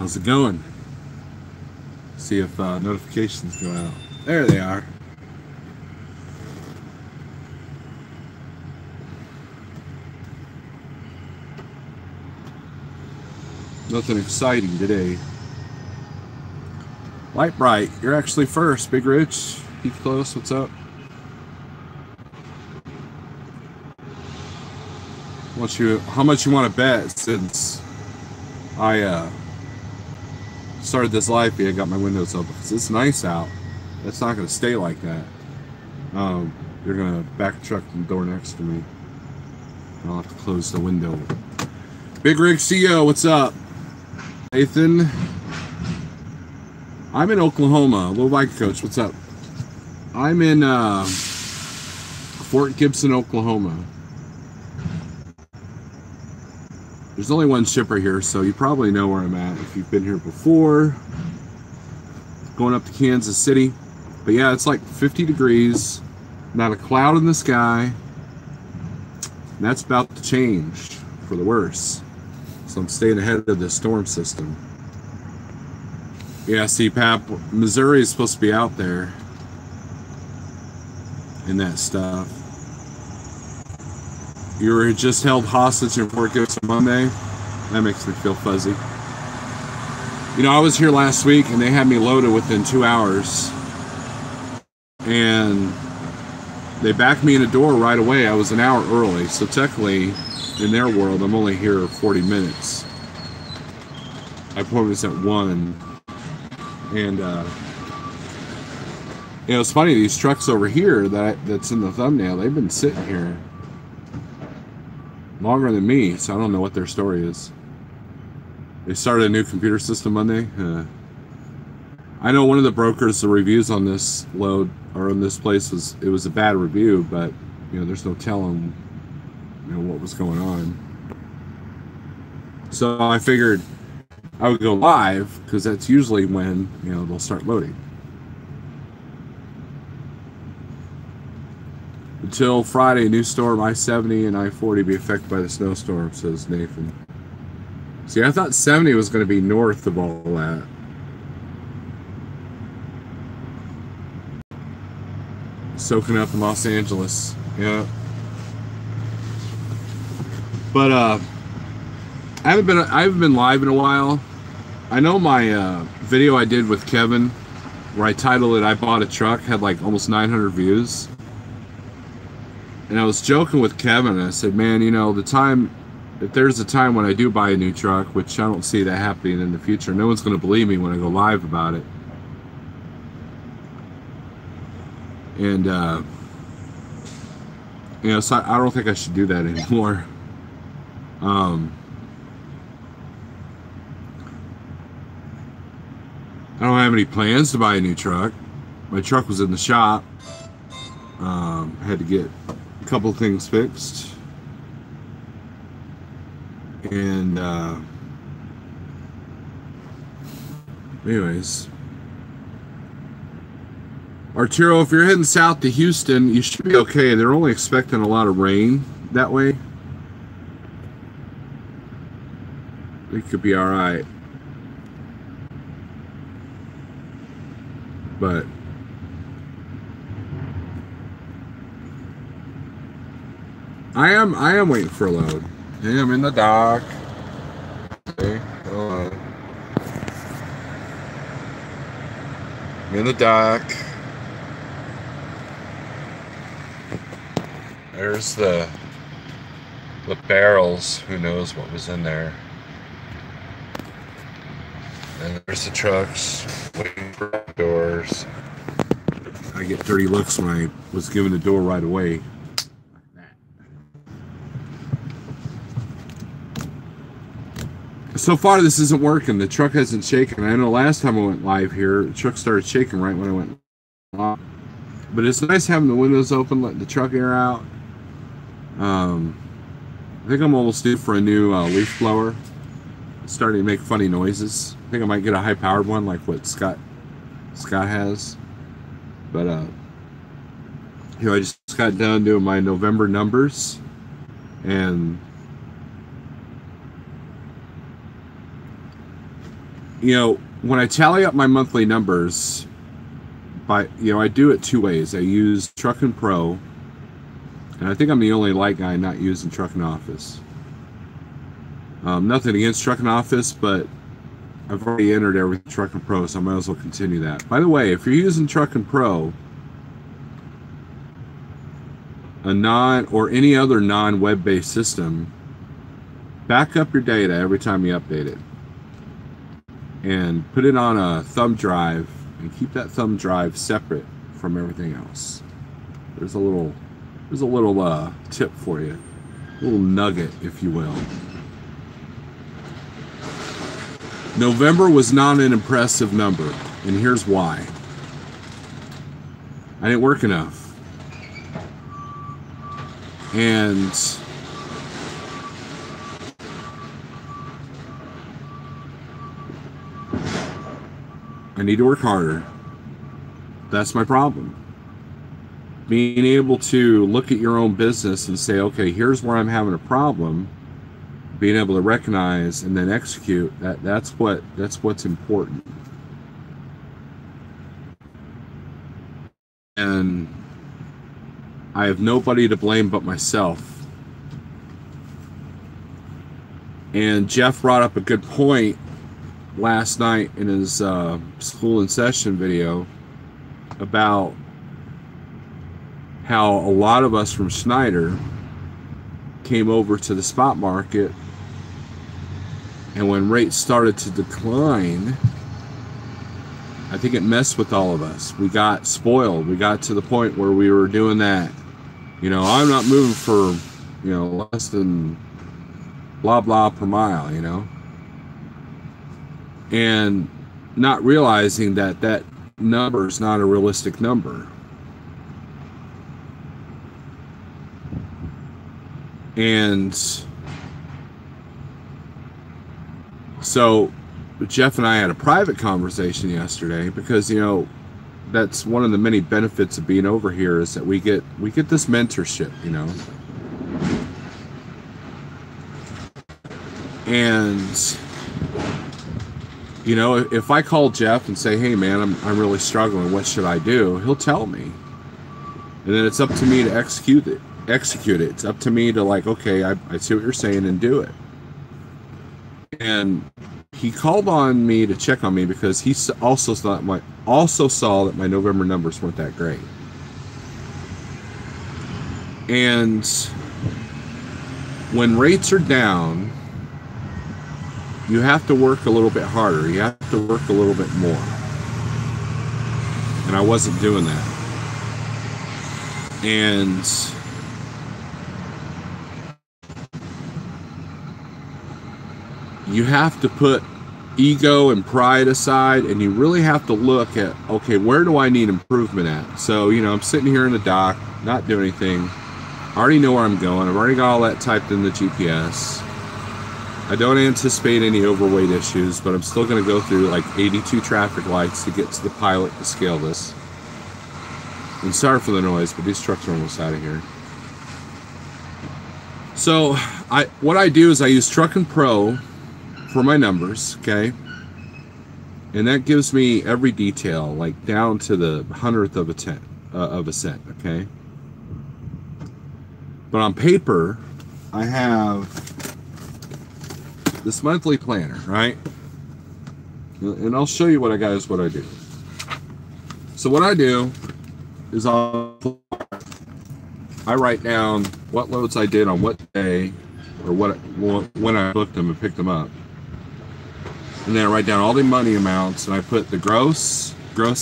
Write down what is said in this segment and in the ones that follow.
How's it going? See if notifications go out. There they are. Nothing exciting today. Light Bright, you're actually first. Big Rich, keep close. What's up? How much you want to bet since I started this live feed? I got my windows open because it's nice out. It's not going to stay like that. You're going to back truck the door next to me. I'll have to close the window. Big Rig CEO, what's up? Nathan, I'm in Oklahoma. Little Bike Coach, what's up? I'm in Fort Gibson, Oklahoma. There's only one shipper here, so you probably know where I'm at if you've been here before. Going up to Kansas City. But yeah, it's like 50 degrees, not a cloud in the sky. And that's about to change for the worse. So I'm staying ahead of the storm system. Yeah, CPAP, Missouri is supposed to be out there in that stuff. You were just held hostage in Fort Gibson Monday. That makes me feel fuzzy. You know, I was here last week and they had me loaded within 2 hours. And they backed me in the door right away. I was an hour early. So technically, in their world, I'm only here 40 minutes. My appointment's at 1. And, you know, it's funny, these trucks over here that's in the thumbnail, they've been sitting here longer than me, so I don't know what their story is. They started a new computer system Monday. I know one of the brokers, the reviews on this load or on this place was a bad review, but you know, there's no telling, you know, what was going on. So I figured I would go live because that's usually when, you know, they'll start loading. Until Friday, new storm I-70 and I-40 be affected by the snowstorm, says Nathan. See, I thought 70 was going to be north of all that. Soaking up in Los Angeles, yeah. But I haven't been live in a while. I know my video I did with Kevin, where I titled it "I Bought a Truck," had like almost 900 views. And I was joking with Kevin, and I said, man, you know, if there's a time when I do buy a new truck, which I don't see that happening in the future, no one's going to believe me when I go live about it. And, you know, so I don't think I should do that anymore. I don't have any plans to buy a new truck. My truck was in the shop. I had to get a couple of things fixed. And anyways, Arturo, if you're heading south to Houston, you should be okay. They're only expecting a lot of rain that way. It could be all right. But I am waiting for a load. Hey, I'm in the dock. Okay, hold on. I'm in the dock. There's the barrels. Who knows what was in there? And there's the trucks waiting for doors. I get dirty looks when I was given the door right away. So far, this isn't working. The truck hasn't shaken. I know last time I went live here, the truck started shaking right when I went live. But it's nice having the windows open, letting the truck air out. I think I'm almost due for a new leaf blower. It's starting to make funny noises. I think I might get a high-powered one like what Scott has. But you know, I just got done doing my November numbers, and you know, when I tally up my monthly numbers, I do it two ways. I use Truckin' Pro, and I think I'm the only light guy not using Truckin' Office. Nothing against Truckin' Office, but I've already entered everything Truckin' Pro, so I might as well continue that. By the way, if you're using Truckin' Pro, a non or any other non-web-based system, back up your data every time you update it, and put it on a thumb drive, and keep that thumb drive separate from everything else. There's a little tip for you, a little nugget, if you will. November was not an impressive number, and here's why. I didn't work enough. And I need to work harder. That's my problem. Being able to look at your own business and say, okay, here's where I'm having a problem. Being able to recognize and then execute, that's what's important. And I have nobody to blame but myself. And Jeff brought up a good point last night in his school in session video about how a lot of us from Schneider came over to the spot market, and when rates started to decline, I think it messed with all of us. We got spoiled. We got to the point where we were doing that, I'm not moving for, less than blah blah per mile, and not realizing that number is not a realistic number. And so Jeff and I had a private conversation yesterday, because that's one of the many benefits of being over here, is that we get this mentorship, and if I call Jeff and say, hey man, I'm really struggling, what should I do, he'll tell me, and then it's up to me to execute it. It's up to me to, like, okay, I see what you're saying, and do it. And he called on me to check on me because he also saw that my November numbers weren't that great. And when rates are down, you have to work a little bit harder. You have to work a little bit more. And I wasn't doing that. And you have to put ego and pride aside, and you really have to look at, okay, where do I need improvement at? So, I'm sitting here in the dock, not doing anything. I already know where I'm going. I've already got all that typed in the GPS. I don't anticipate any overweight issues, but I'm still going to go through like 82 traffic lights to get to the pilot to scale this. And sorry for the noise, but these trucks are almost out of here. So what I do is I use Truckin' Pro for my numbers, okay? And that gives me every detail, like down to the 100th of a cent, okay? But on paper, I have this monthly planner, right? And I'll show you what I got is what I do. So what I do is I write down what loads I did on what day, or when I booked them and picked them up. And then I write down all the money amounts, and I put the gross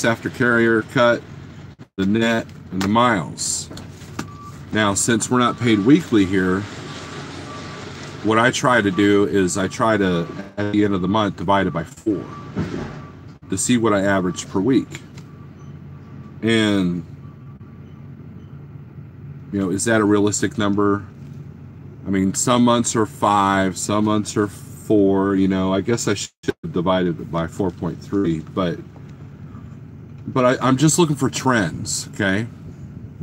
after carrier cut, the net, and the miles. Now, since we're not paid weekly here, what I try to do is I try to, at the end of the month, divide it by 4 to see what I average per week. And, is that a realistic number? I mean, some months are 5, some months are 4, I guess I should have divided it by 4.3, but I'm just looking for trends, okay?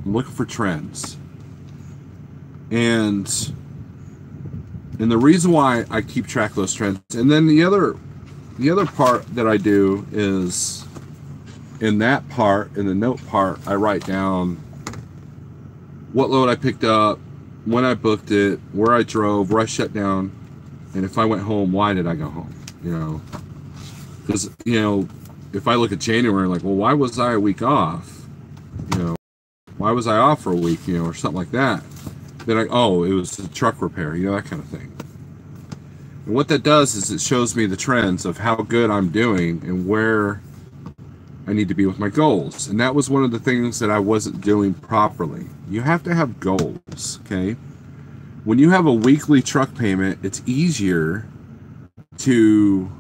I'm looking for trends. And the reason why I keep track of those trends, and then the other the other part that I do is in that part, in the note part, I write down what load I picked up, when I booked it, where I drove, where I shut down, and if I went home, why did I go home? Because if I look at January, like, well, why was I a week off? Why was I off for a week? Or something like that. Then it was a truck repair, that kind of thing. And what that does is it shows me the trends of how good I'm doing and where I need to be with my goals. And that was one of the things that I wasn't doing properly. You have to have goals, okay? When you have a weekly truck payment, it's easier to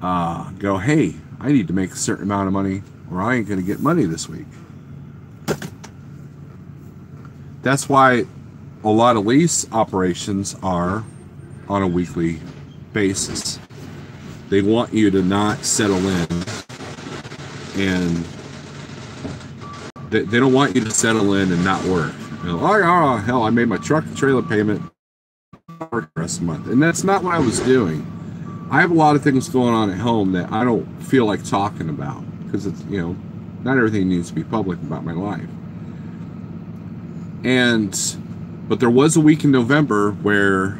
go, hey, I need to make a certain amount of money or I ain't going to get money this week. That's why a lot of lease operations are on a weekly basis. They want you to not settle in, and they don't want you to settle in and not work. Hell, I made my truck and trailer payment for the rest of the month. And that's not what I was doing. I have a lot of things going on at home that I don't feel like talking about because it's, not everything needs to be public about my life. But there was a week in November where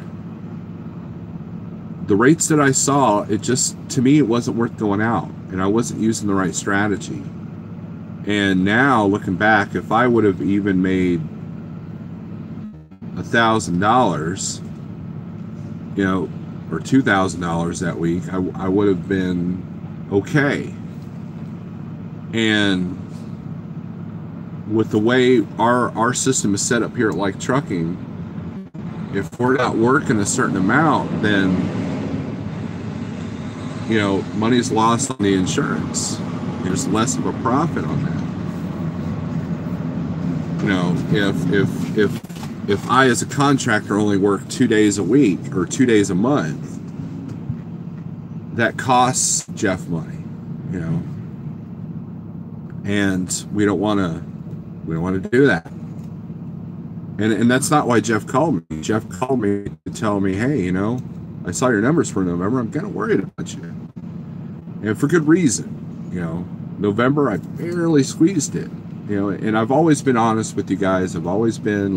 the rates that I saw, to me, it wasn't worth going out, and I wasn't using the right strategy. And now, looking back, if I would have even made $1,000, or $2,000 that week, I would have been okay. And with the way our system is set up here at Like Trucking, if we're not working a certain amount, then money's lost on the insurance. There's less of a profit on that. If I as a contractor only work 2 days a week or 2 days a month, that costs Jeff money, and we don't want to do that. And that's not why Jeff called me. Jeff called me to tell me, hey, I saw your numbers for November. I'm kind of worried about you. And for good reason. November, I barely squeezed it. And I've always been honest with you guys. I've always been,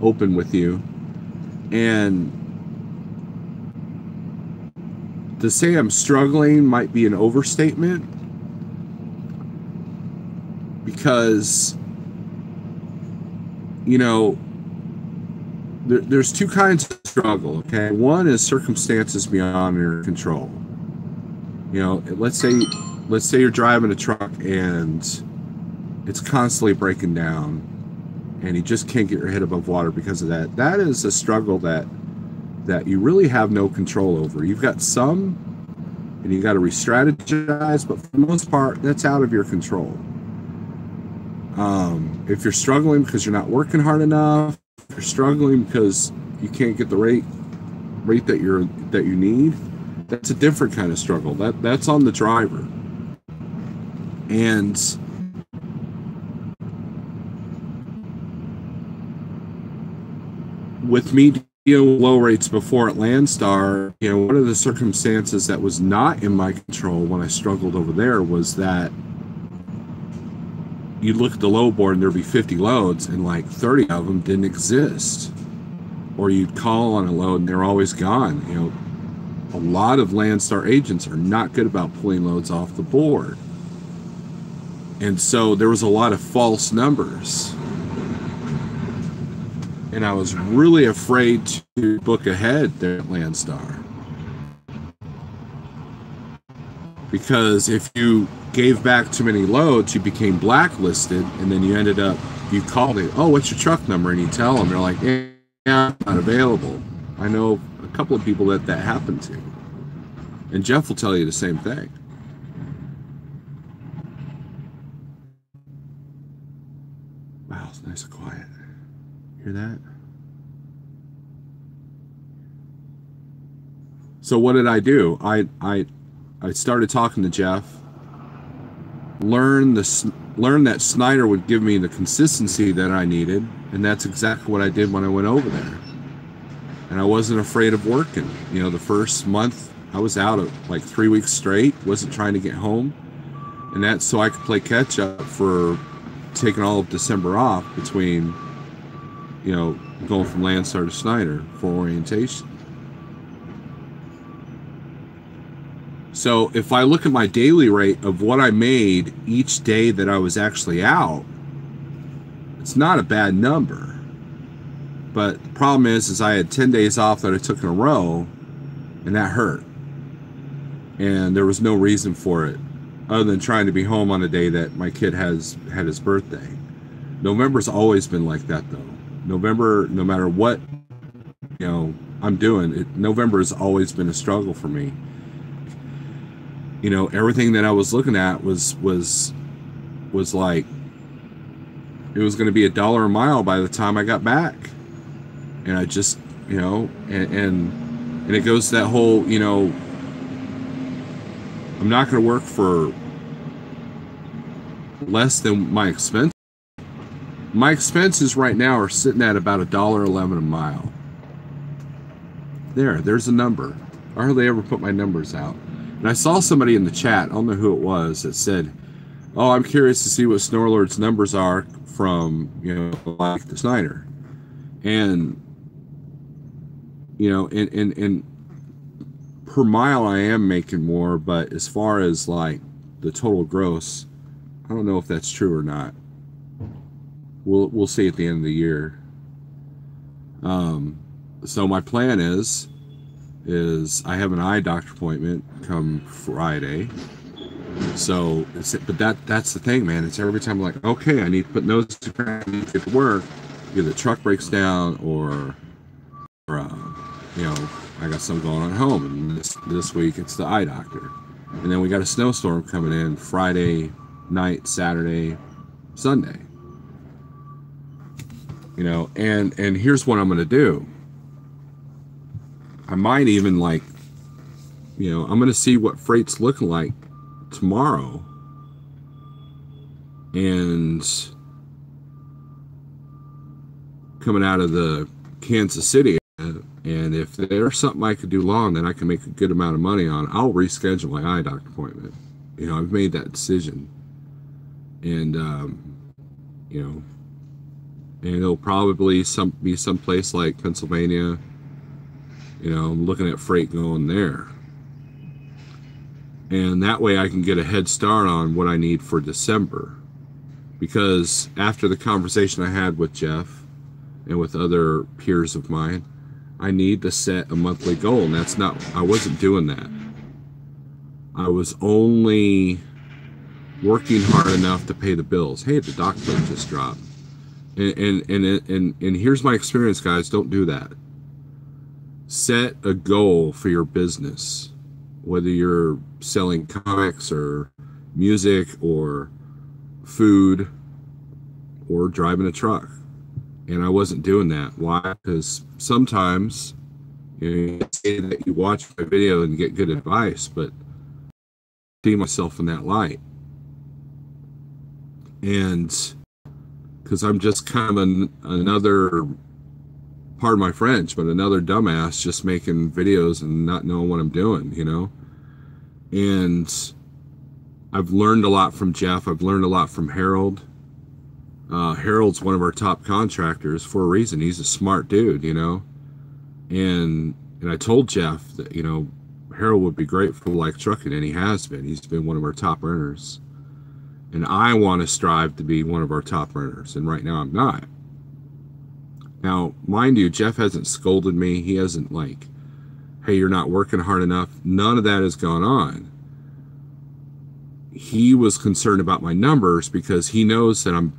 open with you. And to say I'm struggling might be an overstatement. Because there's two kinds of struggle, okay? One is circumstances beyond your control. Let's say you're driving a truck and it's constantly breaking down and you just can't get your head above water because of that. That is a struggle that you really have no control over. You've got some, and you got to re-strategize, but for the most part, that's out of your control. If you're struggling because you're not working hard enough, if you're struggling because you can't get the rate that you need, that's a different kind of struggle. That's on the driver. And with me dealing with low rates before at Landstar, one of the circumstances that was not in my control when I struggled over there was that you'd look at the load board and there'd be 50 loads and 30 of them didn't exist. Or you'd call on a load and they're always gone. A lot of Landstar agents are not good about pulling loads off the board. And so there was a lot of false numbers. And I was really afraid to book ahead there at Landstar. Because if you gave back too many loads, you became blacklisted, and then you called it, oh, what's your truck number? And you tell them, they're like, yeah, I'm not available. I know a couple of people that happened to. And Jeff will tell you the same thing. Wow, it's nice and quiet. Hear that? So what did I do? I started talking to Jeff, learned that Snyder would give me the consistency that I needed, and that's exactly what I did when I went over there. And I wasn't afraid of working. The first month I was out of like 3 weeks straight, wasn't trying to get home. And that's so I could play catch up for taking all of December off between, you know, going from Landstar to Snyder for orientation. So if I look at my daily rate of what I made each day that I was actually out, it's not a bad number. But the problem is I had 10 days off that I took in a row, and that hurt. And there was no reason for it other than trying to be home on a day that my kid had his birthday. November's always been like that, though. November, no matter what, you know, I'm doing, November has always been a struggle for me. You know, everything that I was looking at was like, it was going to be $1 a mile by the time I got back. And I just, you know, and it goes to that whole, you know, I'm not going to work for less than my expense. My expenses right now are sitting at about $1.11 a mile. There's a number. I hardly ever put my numbers out. And I saw somebody in the chat, I don't know who it was, that said, oh, I'm curious to see what Snorlord's numbers are from, you know, like the Snyder. And, you know, in per mile I am making more, but as far as like the total gross, I don't know if that's true or not. We'll see at the end of the year. So my plan is I have an eye doctor appointment come Friday. So but that's the thing, man. It's every time I'm like, okay, I need to put nose to ground, I need to get to work. Either the truck breaks down or you know, I got something going on at home. And this week it's the eye doctor. And then we got a snowstorm coming in Friday night, Saturday, Sunday. You know, and here's what I'm going to do. I might even, like, you know, I'm going to see what freight's looking like tomorrow. And coming out of the Kansas City area, and if there's something I could do long that I can make a good amount of money on, I'll reschedule my eye doctor appointment. You know, I've made that decision. And, you know, and it'll probably be someplace like Pennsylvania. You know, I'm looking at freight going there. And that way I can get a head start on what I need for December. Because after the conversation I had with Jeff and with other peers of mine, I need to set a monthly goal. And that's not, I wasn't doing that. I was only working hard enough to pay the bills. Hey, the dock plate just dropped. And here's my experience, guys. Don't do that. Set a goal for your business, whether you're selling comics or music or food or driving a truck. And I wasn't doing that. Why? Because sometimes, you know, you say that you watch my video and get good advice, but I see myself in that light. And because I'm just kind of another, pardon my French, but another dumbass just making videos and not knowing what I'm doing, you know? And I've learned a lot from Jeff. I've learned a lot from Harold. Harold's one of our top contractors for a reason. He's a smart dude, you know? And I told Jeff that, you know, Harold would be great for like trucking, and he has been. He's been one of our top earners. And I want to strive to be one of our top earners, and right now I'm not. Now, mind you, Jeff hasn't scolded me. He hasn't like, hey, you're not working hard enough. None of that has gone on. He was concerned about my numbers because he knows that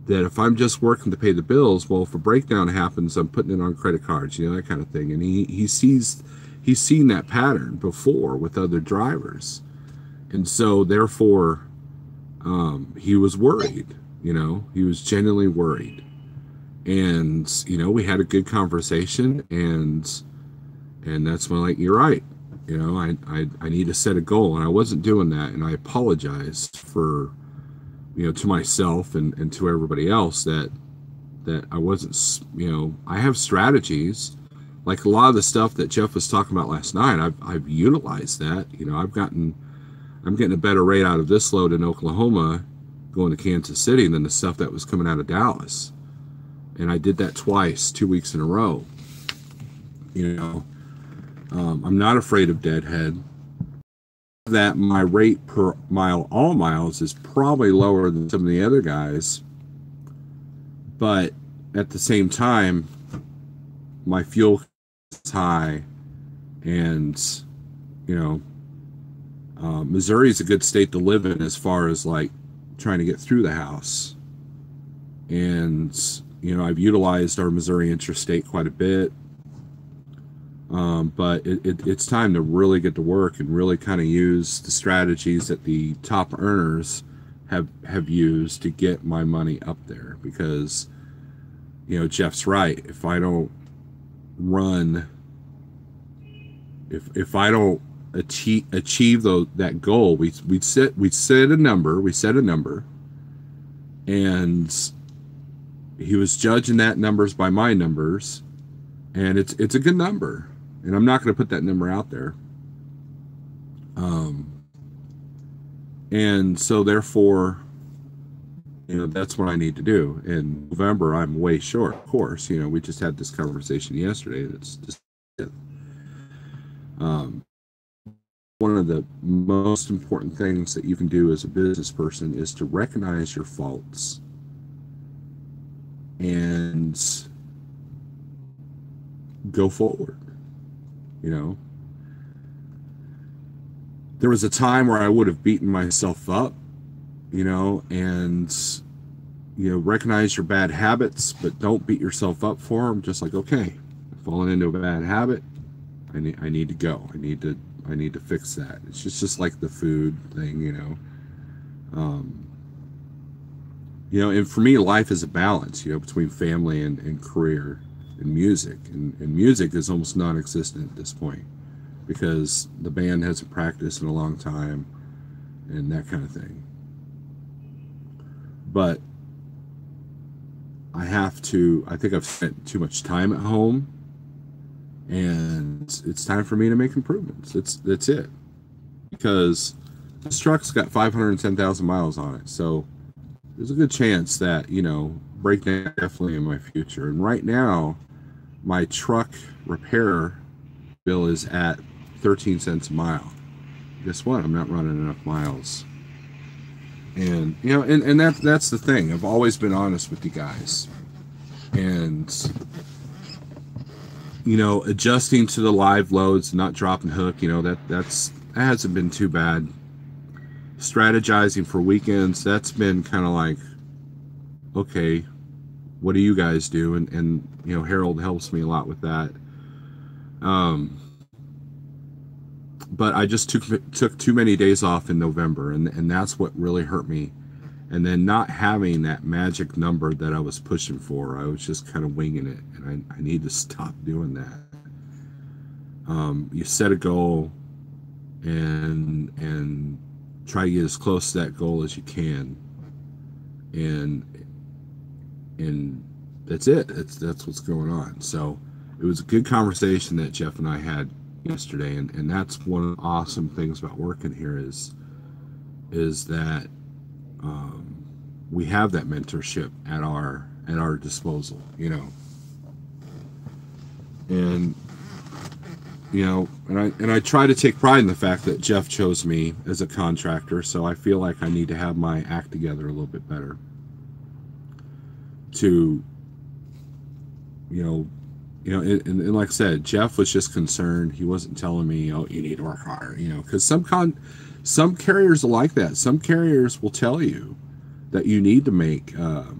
if I'm just working to pay the bills, well, if a breakdown happens, I'm putting it on credit cards, you know, that kind of thing. And he's seen that pattern before with other drivers. And so therefore, he was worried, you know, he was genuinely worried. And, you know, we had a good conversation, and that's when, like, you're right. You know, I need to set a goal, and I wasn't doing that. And I apologize for, you know, to myself and to everybody else that I wasn't, you know, I have strategies, like a lot of the stuff that Jeff was talking about last night, I've utilized that. You know, I'm getting a better rate out of this load in Oklahoma going to Kansas City than the stuff that was coming out of Dallas. And I did that twice, 2 weeks in a row. You know, I'm not afraid of deadhead. That my rate per mile, all miles, is probably lower than some of the other guys. But at the same time, my fuel is high. And, you know, Missouri is a good state to live in as far as like trying to get through the house. And, you know, I've utilized our Missouri Interstate quite a bit. But it's time to really get to work and really kind of use the strategies that the top earners have used to get my money up there. Because, you know, Jeff's right. If I don't run, if I don't achieve that goal, we set a number, and he was judging that numbers by my numbers, and it's a good number. And I'm not going to put that number out there. And so therefore, you know, that's what I need to do. In November, I'm way short, of course. You know, we just had this conversation yesterday. That's just one of the most important things that you can do as a business person is to recognize your faults and go forward. You know, there was a time where I would have beaten myself up, you know, and, you know, recognize your bad habits, but don't beat yourself up for them. Just like, okay, I've fallen into a bad habit. I need to go. I need to fix that. It's just like the food thing, you know. You know, and for me, life is a balance, you know, between family and career. And music, and music is almost non-existent at this point because the band hasn't practiced in a long time and that kind of thing. But I think I've spent too much time at home, and it's time for me to make improvements. That's it. Because this truck's got 510,000 miles on it, so there's a good chance that, you know, breakdown definitely in my future. And right now, my truck repair bill is at 13 cents a mile. Guess what? I'm not running enough miles. And, you know, and that's the thing. I've always been honest with you guys. And, you know, adjusting to the live loads, not dropping hook, you know, that hasn't been too bad. Strategizing for weekends, that's been kind of like, okay, what do you guys do? And you know, Harold helps me a lot with that. But I just took too many days off in November, and that's what really hurt me. And then not having that magic number that I was pushing for, I was just kind of winging it, and I need to stop doing that. You set a goal and try to get as close to that goal as you can, and that's it. That's what's going on. So it was a good conversation that Jeff and I had yesterday, and that's one of the awesome things about working here is that we have that mentorship at our disposal, you know. And you know, and I try to take pride in the fact that Jeff chose me as a contractor, so I feel like I need to have my act together a little bit better to, you know, and like I said, Jeff was just concerned. He wasn't telling me, oh, you need to work harder, you know, because some carriers are like that. Some carriers will tell you that you need to make, you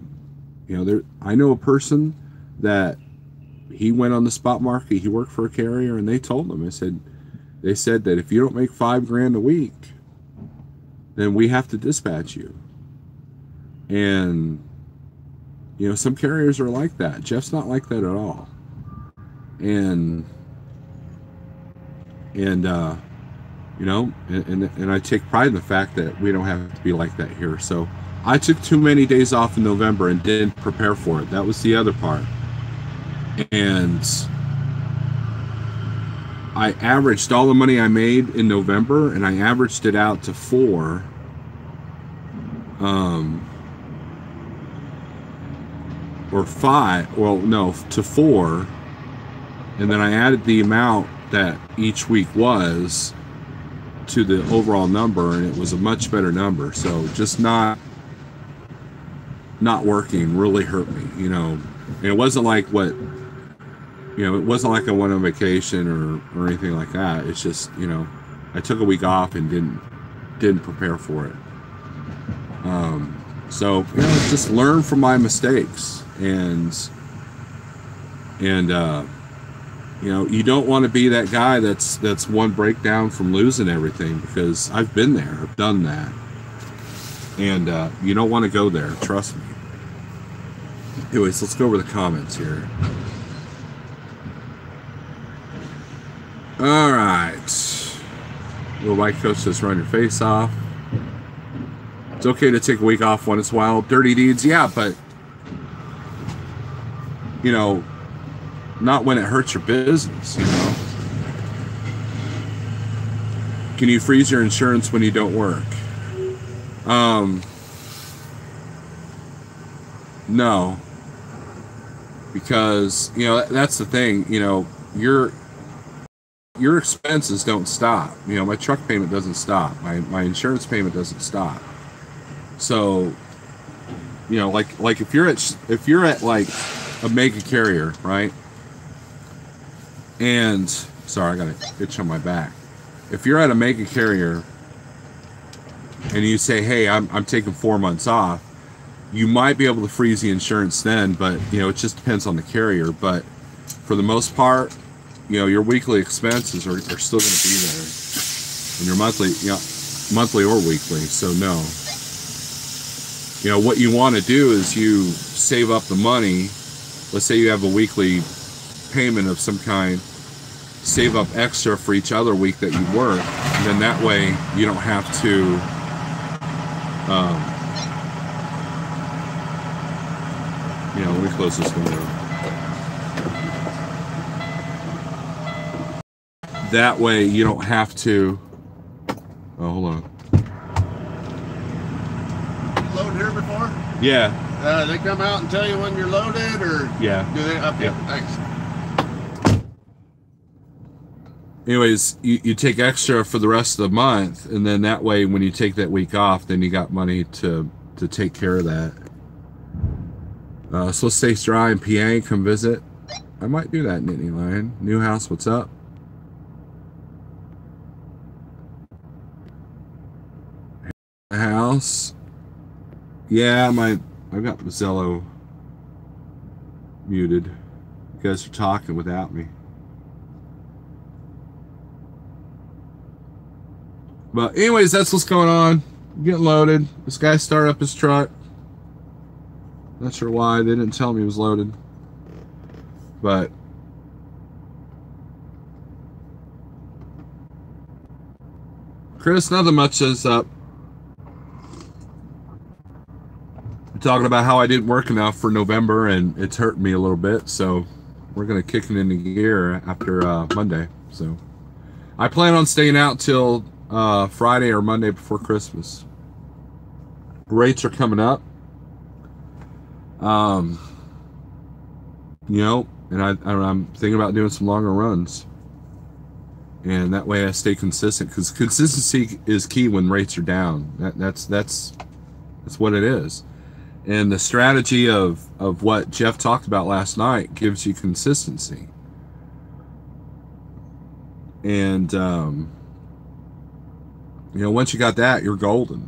know, I know a person that he went on the spot market. He worked for a carrier, and they told him, they said that if you don't make $5,000 a week, then we have to dispatch you. And you know, some carriers are like that. Jeff's not like that at all. And you know, and I take pride in the fact that we don't have to be like that here. So I took too many days off in November and didn't prepare for it. That was the other part. And I averaged all the money I made in November, and I averaged it out to 4. Or 5. Well, no, to 4. And then I added the amount that each week was to the overall number, and it was a much better number. So just not working really hurt me, you know. And it wasn't like it wasn't like I went on vacation or anything like that. It's just, you know, I took a week off and didn't prepare for it. So, you know, just learn from my mistakes, and you know, you don't want to be that guy that's one breakdown from losing everything, because I've been there, I've done that, and you don't want to go there, trust me. Anyways, let's go over the comments here. All right, little white coach says, run your face off. It's okay to take a week off once in a while. Dirty deeds, yeah, but you know, not when it hurts your business, you know. Can you freeze your insurance when you don't work? No, because, you know, that's the thing, you know, your expenses don't stop. You know, my truck payment doesn't stop. My insurance payment doesn't stop. So, you know, like if you're at like a mega carrier, right? And sorry, I got an itch on my back. If you're at a mega carrier and you say, hey, I'm taking 4 months off, you might be able to freeze the insurance then, but you know, it just depends on the carrier. But for the most part, you know, your weekly expenses are still going to be there, and your monthly or weekly. So no, you know, what you want to do is you save up the money. Let's say you have a weekly payment of some kind, save up extra for each other week that you work, and then that way you don't have to you know, let me close this window. That way you don't have to, oh, hold on. You load here before? Yeah. They come out and tell you when you're loaded, or yeah, do they? Okay, yeah. Thanks. Anyways, you take extra for the rest of the month, and then that way when you take that week off, then you got money to take care of that. So stay dry in PA, come visit. I might do that, Nittany Lion. New house, what's up? House. Yeah, I've got Zello muted. You guys are talking without me. But anyways, that's what's going on. I'm getting loaded. This guy started up his truck. Not sure why. They didn't tell me he was loaded. But Chris, nothing much is up. I'm talking about how I didn't work enough for November, and it's hurting me a little bit. So we're going to kick it into gear after Monday. So I plan on staying out till Friday or Monday before Christmas. Rates are coming up. You know, and I'm thinking about doing some longer runs, and that way I stay consistent, because consistency is key when rates are down. That's what it is. And the strategy of what Jeff talked about last night gives you consistency. And you know, once you got that, you're golden.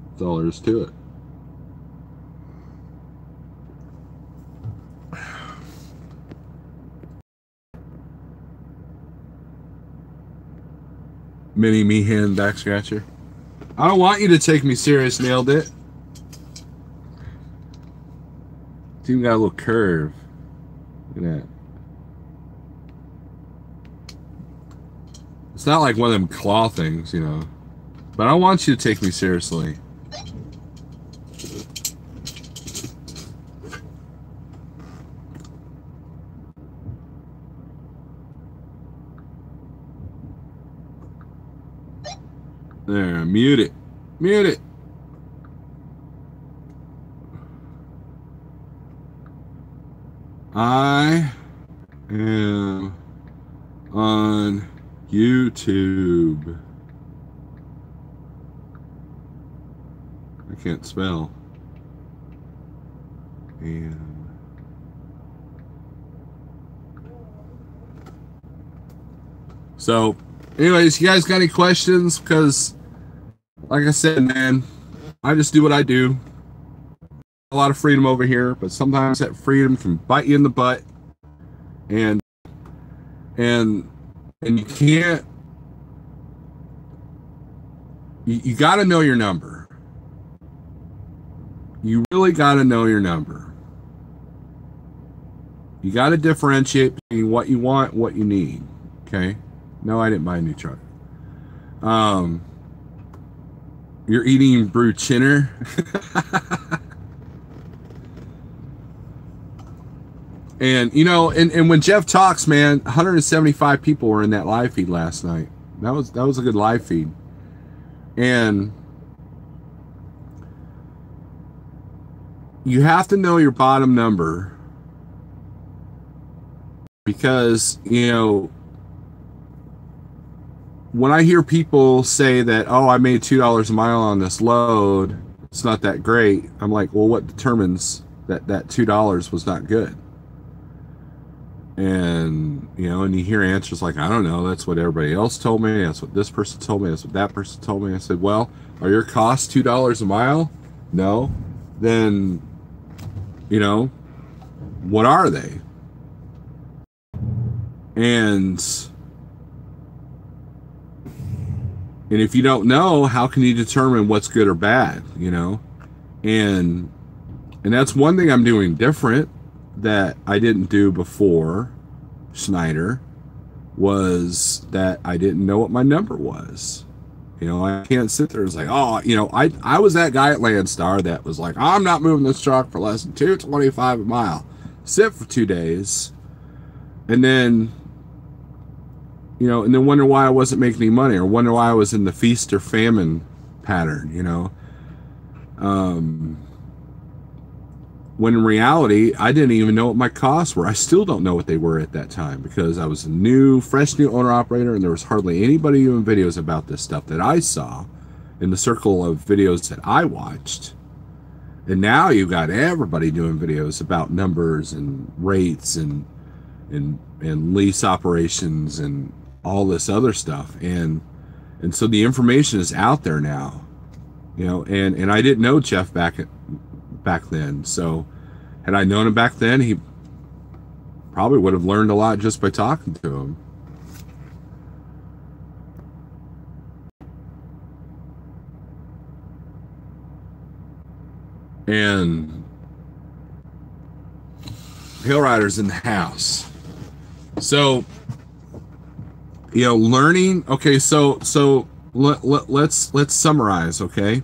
That's all there is to it. Mini Meehan back scratcher. I don't want you to take me serious. Nailed it. It's even got a little curve. Look at that. It's not like one of them claw things, you know. But I want you to take me seriously. There, mute it. Mute it. I am on YouTube. I can't spell. And so, anyways, you guys got any questions? Because, like I said, man, I just do what I do. A lot of freedom over here, but sometimes that freedom can bite you in the butt, and you can't. You got to know your number. You really got to know your number. You got to differentiate between what you want, what you need. Okay. No, I didn't buy a new truck. You're eating Bruchinner. And you know, and when Jeff talks, man, 175 people were in that live feed last night. That was a good live feed. And you have to know your bottom number, because, you know, when I hear people say that, oh, I made $2 a mile on this load, it's not that great. I'm like, well, what determines that $2 was not good? And, you know, and you hear answers like, I don't know, that's what everybody else told me, that's what this person told me, that's what that person told me. I said, well, are your costs $2 a mile? No. Then, you know, what are they? And if you don't know, how can you determine what's good or bad, you know? And that's one thing I'm doing different that I didn't do before Schneider, was that I didn't know what my number was. You know, I can't sit there and say, oh, you know, I was that guy at Landstar that was like, I'm not moving this truck for less than $2.25 a mile. Sit for 2 days, and then, you know, and then wonder why I wasn't making any money, or wonder why I was in the feast or famine pattern, you know. When in reality, I didn't even know what my costs were. I still don't know what they were at that time, because I was a fresh new owner-operator, and there was hardly anybody doing videos about this stuff that I saw in the circle of videos that I watched. And now you've got everybody doing videos about numbers and rates and lease operations and all this other stuff. And so the information is out there now, you know, and I didn't know Jeff back then. So had I known him back then, he probably would have learned a lot just by talking to him. And Hill Rider's in the house. So, you know, learning. Okay, so let's summarize. Okay,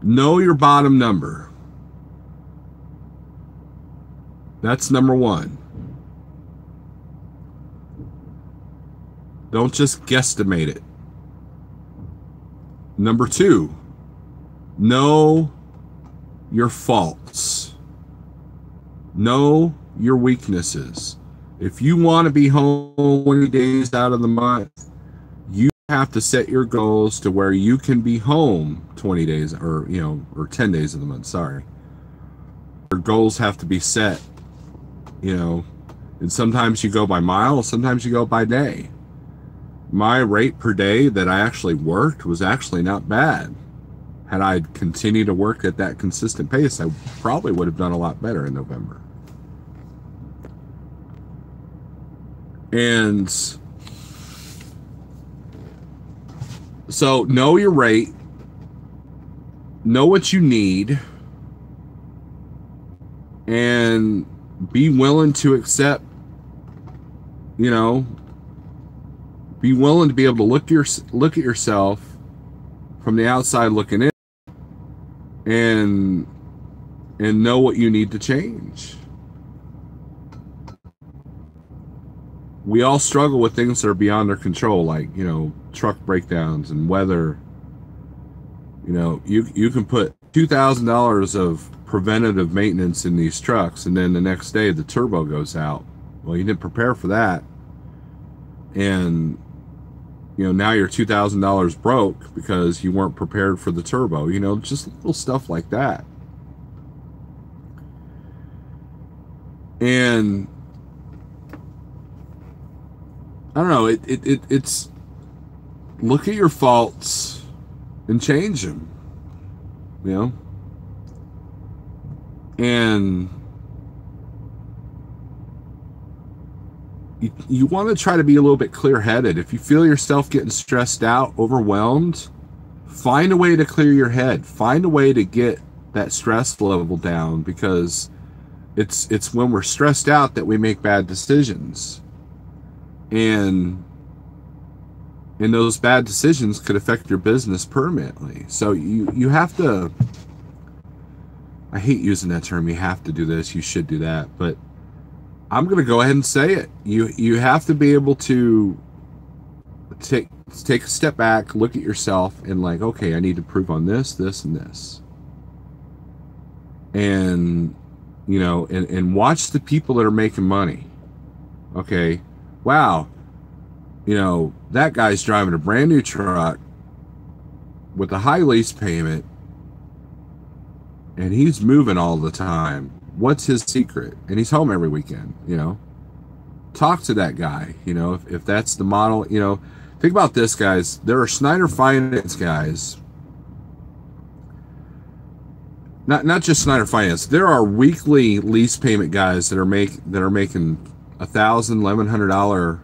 know your bottom number. That's number one. Don't just guesstimate it. Number two, know your faults. Know your weaknesses. If you want to be home 20 days out of the month, you have to set your goals to where you can be home 20 days, or, you know, or 10 days of the month, sorry. Your goals have to be set, you know, and sometimes you go by miles, sometimes you go by day. My rate per day that I actually worked was actually not bad. Had I continued to work at that consistent pace, I probably would have done a lot better in November. And so know your rate, know what you need, and be willing to accept, you know, be willing to be able to look at yourself from the outside looking in, and know what you need to change. we all struggle with things that are beyond our control, like, you know, truck breakdowns and weather. You know, you can put $2,000 of preventative maintenance in these trucks, and then the next day the turbo goes out. Well, you didn't prepare for that, and you know, now your $2,000 broke because you weren't prepared for the turbo. You know, just little stuff like that. And I don't know, it's look at your faults and change them, you know. And you want to try to be a little bit clear-headed. If you feel yourself getting stressed out, overwhelmed, find a way to clear your head. Find a way to get that stress level down, because it's when we're stressed out that we make bad decisions. And those bad decisions could affect your business permanently. So you have to, I hate using that term, you have to do this, you should do that, but I'm going to go ahead and say it. You have to be able to take a step back, look at yourself, and like, okay, I need to improve on this, this, and this. And, you know, and watch the people that are making money. Okay, wow, you know, that guy's driving a brand new truck with a high lease payment, and he's moving all the time. What's his secret? And he's home every weekend, you know. Talk to that guy, you know, if that's the model. You know, think about this, guys. There are Schneider Finance guys. Not just Schneider Finance. There are weekly lease payment guys that are making $1,000, $1,100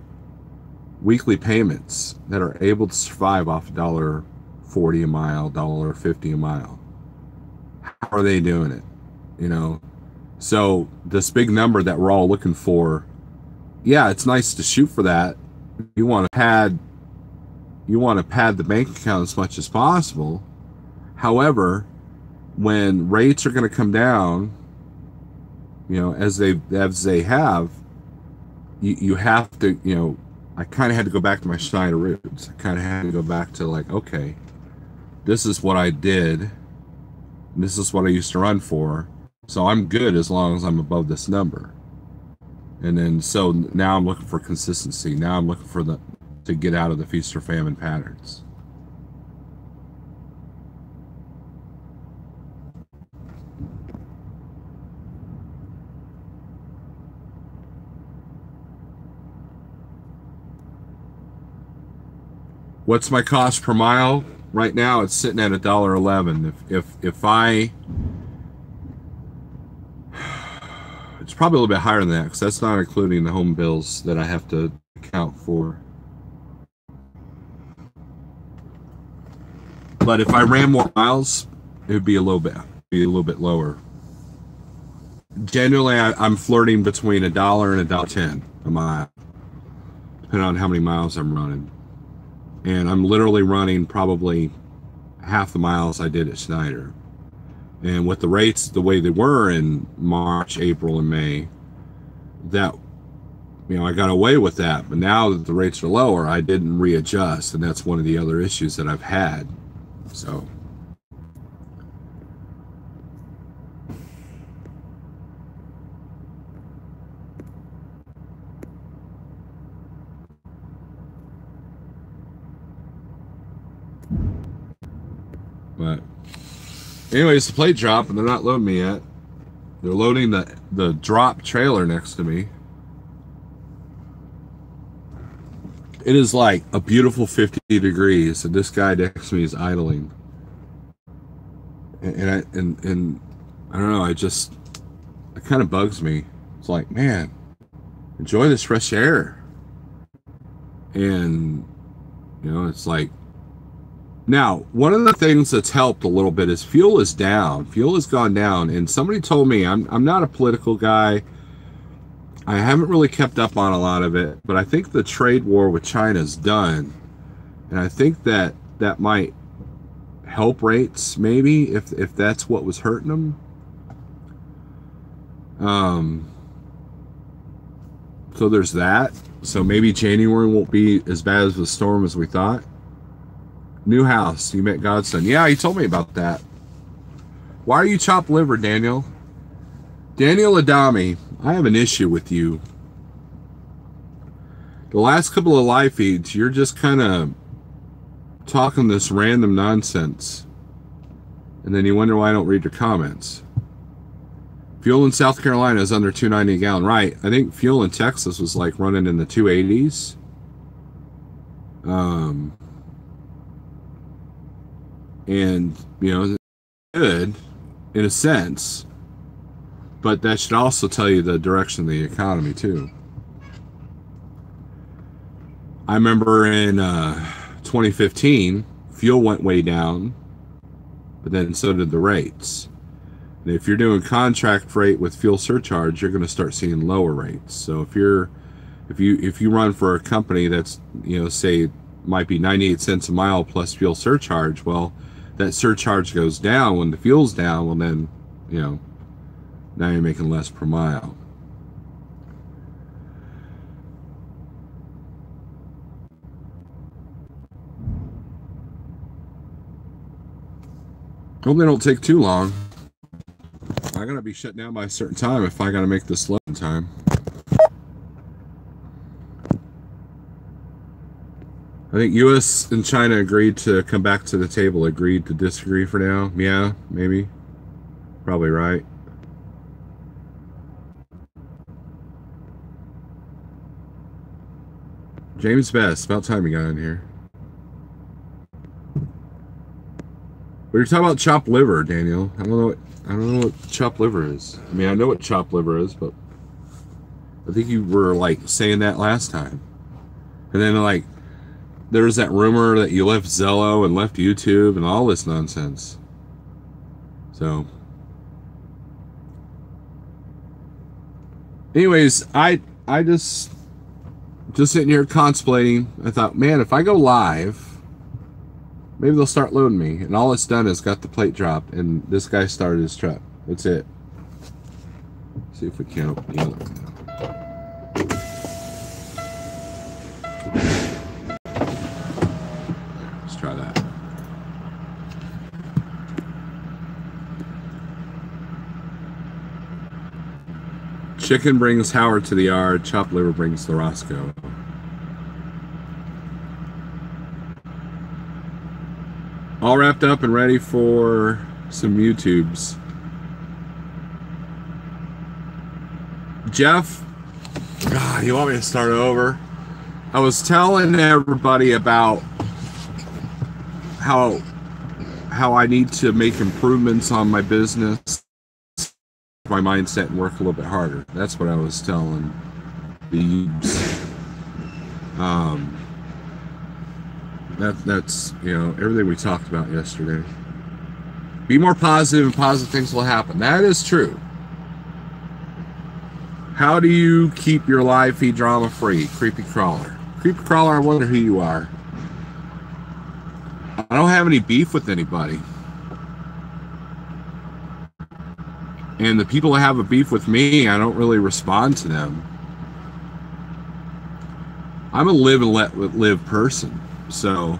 weekly payments that are able to survive off $1.40 a mile, $1.50 a mile. How are they doing it? You know. So this big number that we're all looking for, yeah, it's nice to shoot for that. You want to pad the bank account as much as possible. However, when rates are going to come down, you know, as they have, you have to, you know, I kind of had to go back to my Schneider roots. I kind of had to go back to like, okay, this is what I did, and this is what I used to run for. So I'm good as long as I'm above this number. And then, so now I'm looking for consistency. Now I'm looking for to get out of the feast or famine patterns. What's my cost per mile? Right now it's sitting at $1.11. If I, it's probably a little bit higher than that, because that's not including the home bills that I have to account for. But if I ran more miles, it would be a little bit lower. Generally, I'm flirting between $1 and $1.10 a mile, depending on how many miles I'm running. And I'm literally running probably half the miles I did at Schneider. And with the rates the way they were in March, April, and May, that, you know, I got away with that. But now that the rates are lower, I didn't readjust, and that's one of the other issues that I've had. So, but anyways, the plate drop, and they're not loading me yet. They're loading the drop trailer next to me. It is like a beautiful 50 degrees, and this guy next to me is idling. And I don't know, it kind of bugs me. It's like, man, enjoy this fresh air. And, you know, it's like, now, one of the things that's helped a little bit is fuel is down. Fuel has gone down, and somebody told me, I'm not a political guy. I haven't really kept up on a lot of it, but I think the trade war with China is done, and I think that might help rates, maybe, if that's what was hurting them. So there's that. So maybe January won't be as bad as the storm as we thought. New house. You met Godson. Yeah, he told me about that. Why are you chopped liver, Daniel? Daniel Adami, I have an issue with you. The last couple of live feeds, you're just kind of talking this random nonsense. And then you wonder why I don't read your comments. Fuel in South Carolina is under $2.90 a gallon. Right. I think fuel in Texas was like running in the 280s. And, you know, good in a sense. But that should also tell you the direction of the economy, too. I remember in 2015, fuel went way down, but then so did the rates. And if you're doing contract freight with fuel surcharge, you're going to start seeing lower rates. So if you run for a company that's, you know, say might be 98 cents a mile plus fuel surcharge, well, that surcharge goes down when the fuel's down. Well, then, you know, now you're making less per mile. Hope they don't take too long. I gotta be shut down by a certain time if I gotta make this load in time. I think US and China agreed to come back to the table, agreed to disagree for now. Yeah, maybe. Probably right. James Best, about time you got in here. But you're talking about chopped liver, Daniel. I don't know what chopped liver is. I mean, I know what chopped liver is, but I think you were like saying that last time. And then like there was that rumor that you left Zello and left YouTube and all this nonsense. So anyways, I just sitting here contemplating. I thought, man, if I go live, maybe they'll start loading me. And all it's done is got the plate dropped, and this guy started his truck. That's it. See if we can open the other one now. Let's try that. Chicken brings Howard to the yard. Chopped liver brings the Roscoe. All wrapped up and ready for some YouTubes. Jeff, God, you want me to start over? I was telling everybody about how I need to make improvements on my business, my mindset, and work a little bit harder. That's what I was telling the youths. That's, you know, everything we talked about yesterday. Be more positive and positive things will happen. That is true. How do you keep your live feed drama free? Creepy Crawler. Creepy Crawler, I wonder who you are. I don't have any beef with anybody. And the people that have a beef with me, I don't really respond to them. I'm a live and let live person. So,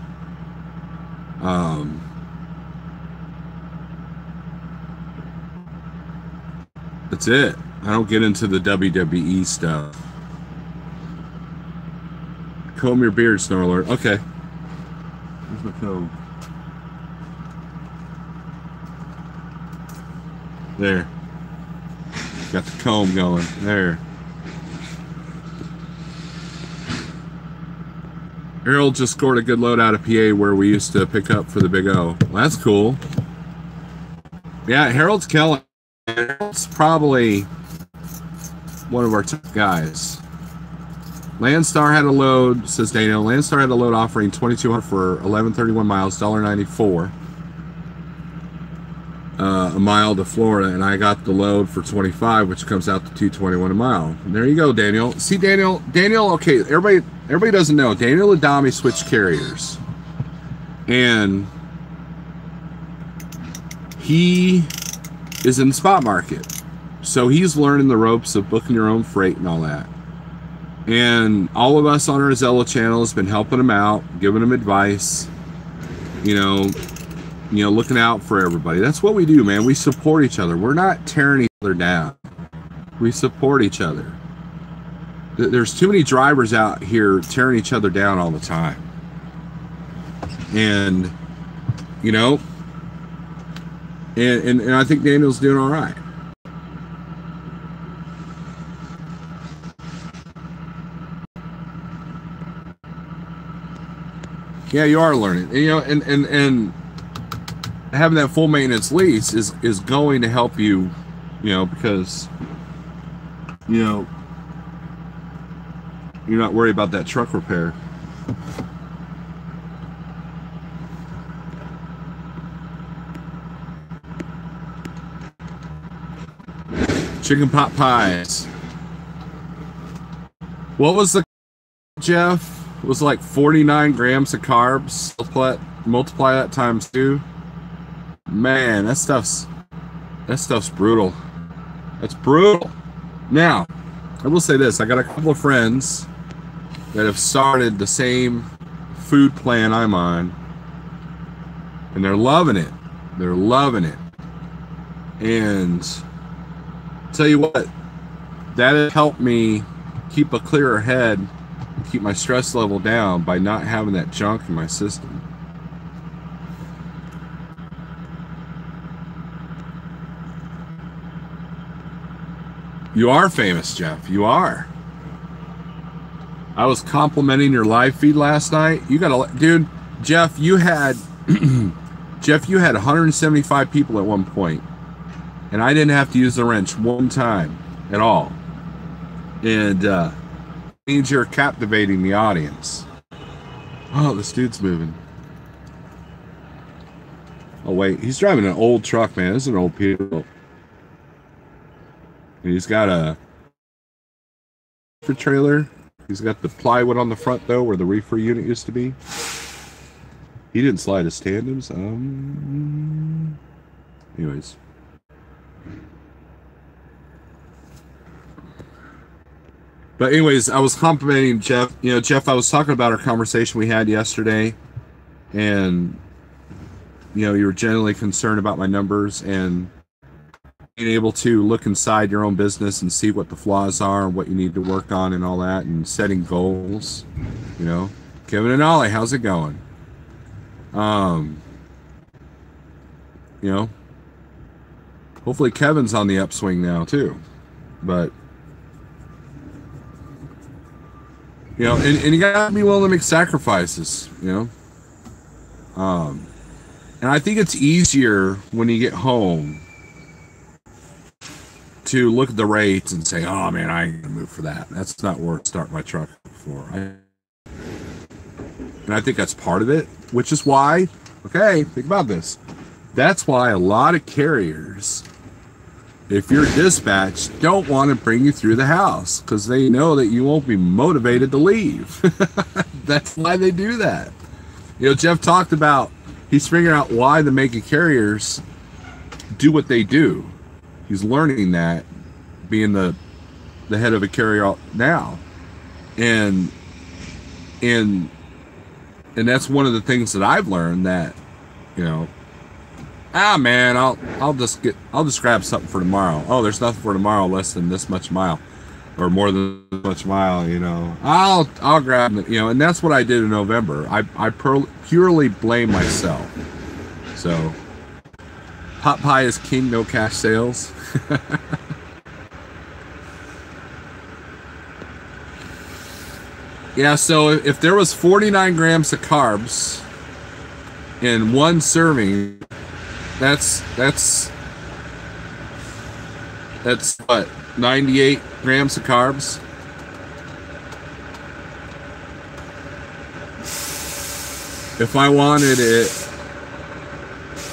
that's it. I don't get into the WWE stuff. Comb your beard, Snorlord. Okay. Where's my comb? There. Got the comb going. There. Harold just scored a good load out of PA where we used to pick up for the Big O. Well, that's cool. Yeah, Harold's killing. Harold's probably one of our top guys. Landstar had a load, says Daniel. Landstar had a load offering $2,200 for 1131 miles, $1.94 a mile to Florida, and I got the load for 25, which comes out to $221 a mile. And there you go, Daniel. See, Daniel. Okay, everybody doesn't know. Daniel Adami switched carriers, and he is in the spot market, so he's learning the ropes of booking your own freight and all that. And all of us on our Zello channel has been helping them out, giving them advice, you know, looking out for everybody. That's what we do, man. We support each other. We're not tearing each other down. We support each other. There's too many drivers out here tearing each other down all the time. And, you know, and I think Daniel's doing all right. Yeah, you are learning. And, you know, and having that full maintenance lease is going to help you, you know, because, you know, you're not worried about that truck repair. Chicken pot pies. What was the, Jeff? It was like 49 grams of carbs. Multiply that times 2. Man, that stuff's brutal. That's brutal. Now, I will say this. I got a couple of friends that have started the same food plan I'm on, and they're loving it. They're loving it. And tell you what, that has helped me keep a clearer head, keep my stress level down by not having that junk in my system. You are famous, Jeff. You are. I was complimenting your live feed last night. You got a dude, Jeff. You had Jeff. You had 175 people at one point, and I didn't have to use the wrench one time at all. And means you're captivating the audience. Oh, this dude's moving. Oh wait, he's driving an old truck, man. This is an old Peterbilt. He's got a trailer. He's got the plywood on the front though, where the reefer unit used to be. He didn't slide his tandems. Anyways. But anyways, I was complimenting Jeff. You know, Jeff, I was talking about our conversation we had yesterday, and you know, you were generally concerned about my numbers and being able to look inside your own business and see what the flaws are and what you need to work on and all that, and setting goals. You know, Kevin and Ollie, how's it going? You know, hopefully Kevin's on the upswing now too, but you know, and you gotta be willing to make sacrifices, you know. And I think it's easier when you get home to look at the rates and say, oh man, I ain't gonna move for that. That's not worth starting my truck for. And I think that's part of it, which is why, okay, think about this. That's why a lot of carriers, if you're dispatched, don't want to bring you through the house because they know that you won't be motivated to leave. That's why they do that. You know, Jeff talked about, he's figuring out why the mega carriers do what they do. He's learning that, being the head of a carrier now. And that's one of the things that I've learned, that, you know, man, I'll just grab something for tomorrow. Oh, there's nothing for tomorrow less than this much mile, or more than this much mile, you know. I'll grab it, you know, and that's what I did in November. I purely blame myself. So pot pie is king, no cash sales. Yeah, so if there was 49 grams of carbs in one serving, that's what, 98 grams of carbs? If I wanted it,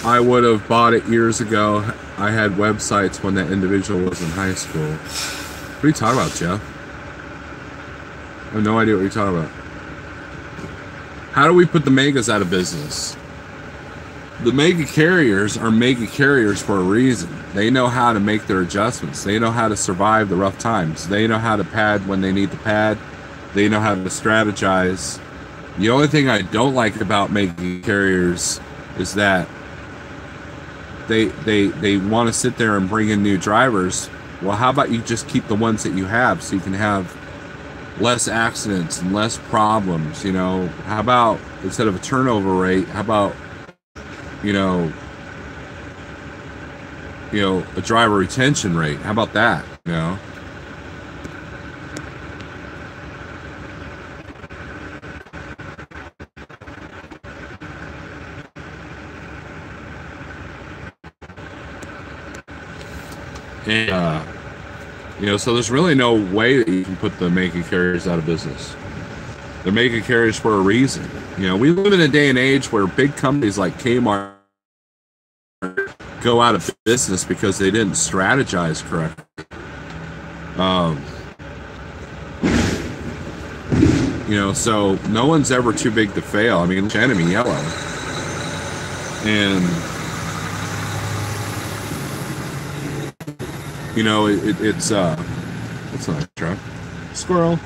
I would have bought it years ago. I had websites when that individual was in high school. What are you talking about, Jeff? I have no idea what you're talking about. How do we put the megas out of business? The mega carriers are mega carriers for a reason. They know how to make their adjustments. They know how to survive the rough times. They know how to pad when they need to pad. They know how to strategize. The only thing I don't like about making carriers is that they want to sit there and bring in new drivers. Well, how about you just keep the ones that you have so you can have less accidents and less problems? You know, how about instead of a turnover rate, how about you know a driver retention rate? How about that? You know. And, so there's really no way that you can put the making carriers out of business. They're making carriers for a reason. You know, we live in a day and age where big companies like Kmart go out of business because they didn't strategize correctly. So no one's ever too big to fail. I mean, Enemy Yellow. And it's not a truck. Squirrel.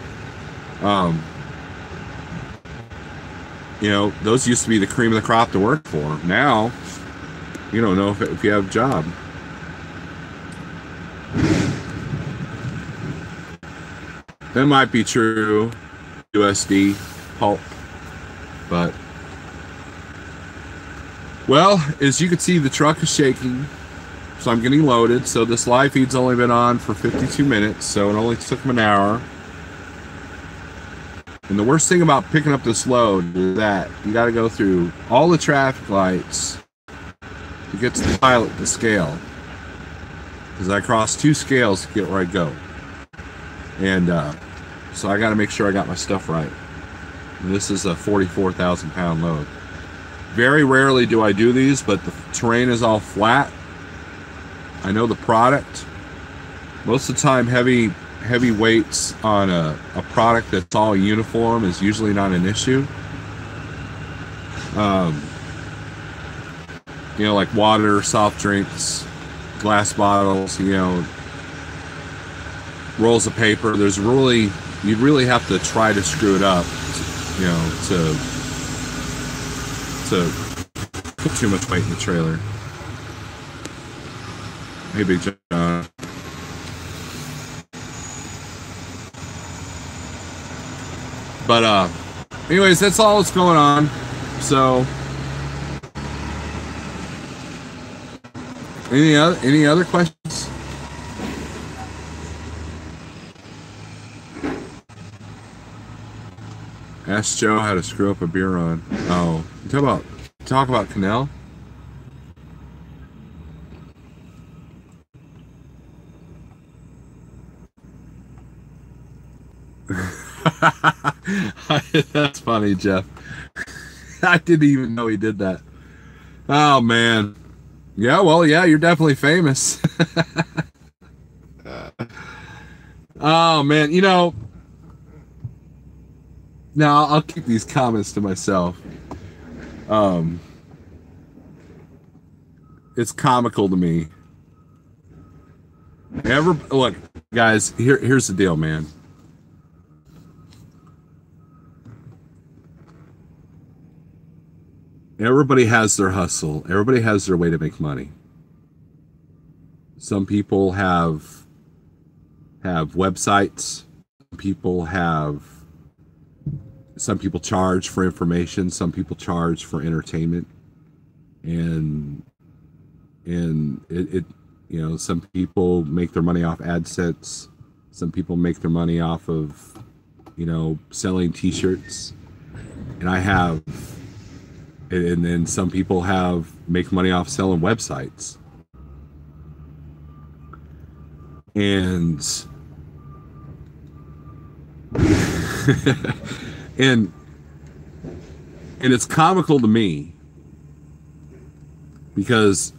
Those used to be the cream of the crop to work for. Now, you don't know if you have a job. That might be true, USD, pulp, but, well, as you can see, the truck is shaking. So I'm getting loaded. So this live feed's only been on for 52 minutes, so it only took them an hour. And the worst thing about picking up this load is that you got to go through all the traffic lights to get to the pilot to scale. Because I crossed 2 scales to get where I go. And so I got to make sure I got my stuff right. And this is a 44,000 pound load. Very rarely do I do these, but the terrain is all flat. I know the product. Most of the time, heavy weights on a product that's all uniform is usually not an issue. Like water, soft drinks, glass bottles, rolls of paper. You'd really have to try to screw it up, to put too much weight in the trailer. Hey, Big John. But anyways, that's all that's going on. So any other questions? Ask Joe how to screw up a beer run. Oh, talk about Canal. That's funny, Jeff. I didn't even know he did that. Oh man. Yeah, well, yeah, you're definitely famous. Oh man, now I'll keep these comments to myself. It's comical to me. Look, guys, here's the deal, man. Everybody has their hustle. Everybody has their way to make money. Some people have websites. Some people charge for information. Some people charge for entertainment. And it some people make their money off AdSense. Some people make their money off of, selling t-shirts. And then some people make money off selling websites. And and it's comical to me because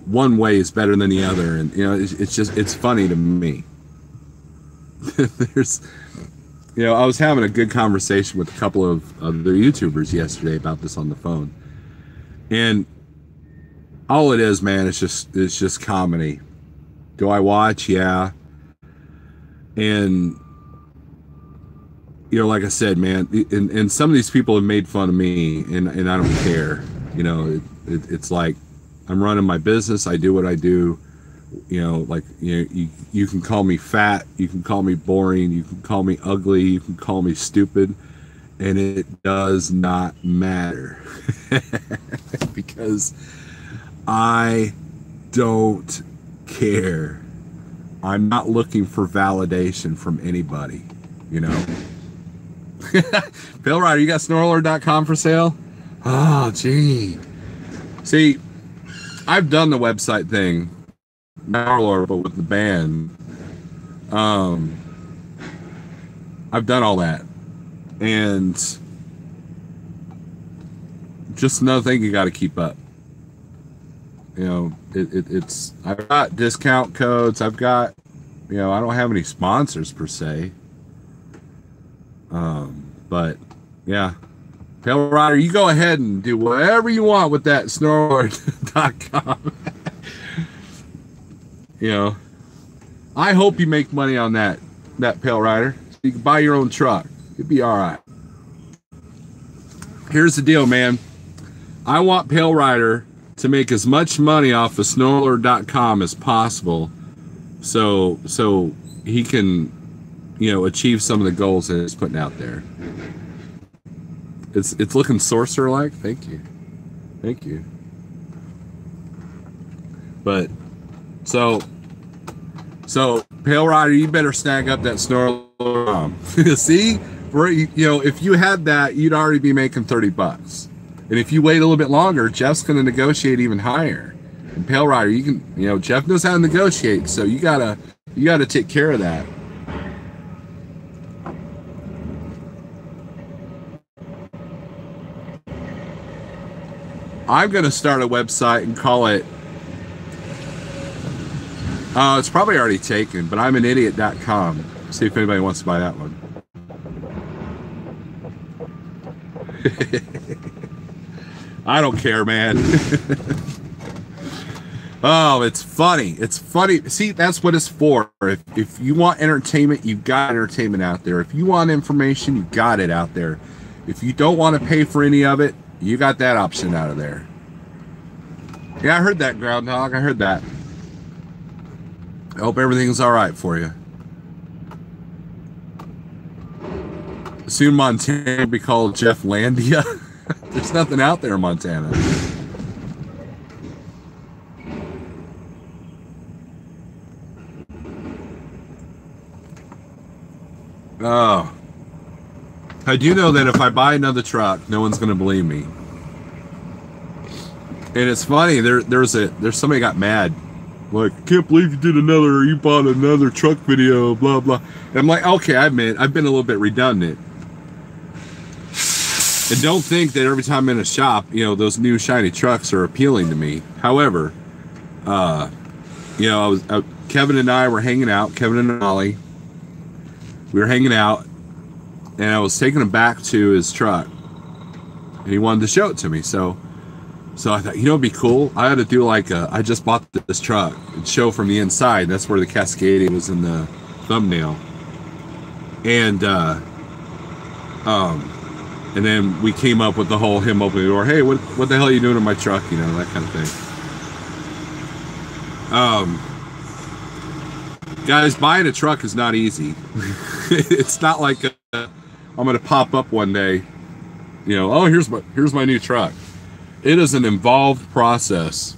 one way is better than the other, and it's funny to me. I was having a good conversation with a couple of other YouTubers yesterday about this on the phone, and all it is, man, it's just comedy. Do I watch? Yeah. And you know, like I said, man, and some of these people have made fun of me, and I don't care. You know, it's like I'm running my business. I do what I do. You know, like, you know, you can call me fat, you can call me boring, you can call me ugly, you can call me stupid, and it does not matter because I don't care. I'm not looking for validation from anybody, you know. Pale Rider, you got snorlord.com for sale? Oh, gee. See, I've done the website thing, Snorlord, but with the band. I've done all that. And just another thing you got to keep up. You know, it's I've got discount codes. I've got, you know, I don't have any sponsors per se. But yeah, Pale Rider, you go ahead and do whatever you want with that snorlord.com. You know, I hope you make money on that Pale Rider. So you can buy your own truck. You'd be all right. Here's the deal, man. I want Pale Rider to make as much money off of snorlord.com as possible, so he can, you know, achieve some of the goals that he's putting out there. It's looking sorcerer-like. Thank you. But so Pale Rider, you better snag up that Snorlord. See, you know, if you had that, you'd already be making $30. And if you wait a little bit longer, Jeff's going to negotiate even higher. And Pale Rider, you can, you know, Jeff knows how to negotiate, so you gotta take care of that. I'm going to start a website and call it, it's probably already taken, but I'm an idiot.com. See if anybody wants to buy that one. I don't care, man. Oh, it's funny. It's funny. See, that's what it's for. If you want entertainment, you've got entertainment out there. If you want information, you've got it out there. If you don't want to pay for any of it, you got that option out of there. Yeah, I heard that, Groundhog. I heard that. I hope everything's all right for you. Soon Montana will be called Jeff Landia. There's nothing out there in Montana. Oh. I do know that if I buy another truck, no one's going to believe me. And it's funny, there's somebody got mad. Like, I can't believe you bought another truck video, blah, blah. And I'm like, okay, I admit, I've been a little bit redundant. And don't think that every time I'm in a shop, you know, those new shiny trucks are appealing to me. However, you know, Kevin and I were hanging out, Kevin and Ollie. We were hanging out, and I was taking him back to his truck. And he wanted to show it to me, so I thought, you know, it'd be cool. I had to do like I just bought this truck and show from the inside. That's where the Cascadia was in the thumbnail. And then we came up with the whole him opening the door. Hey, what the hell are you doing in my truck? You know, that kind of thing. Guys, buying a truck is not easy. It's not like I'm gonna pop up one day, you know, oh, here's my new truck. It is an involved process.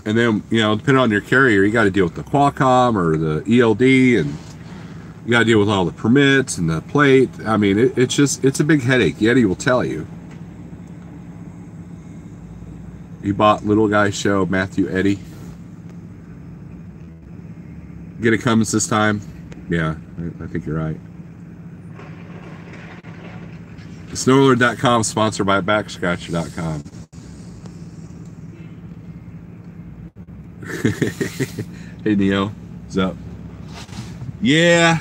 And then, you know, depending on your carrier, you got to deal with the Qualcomm or the ELD, and you got to deal with all the permits and the plate. I mean, it's a big headache. Yeti will tell you. You bought Little Guy Show, Matthew Eddy. Get a Cummins this time? Yeah, I think you're right. Snorlord.com, sponsored by Backscratcher.com. Hey, Neo. What's up? Yeah.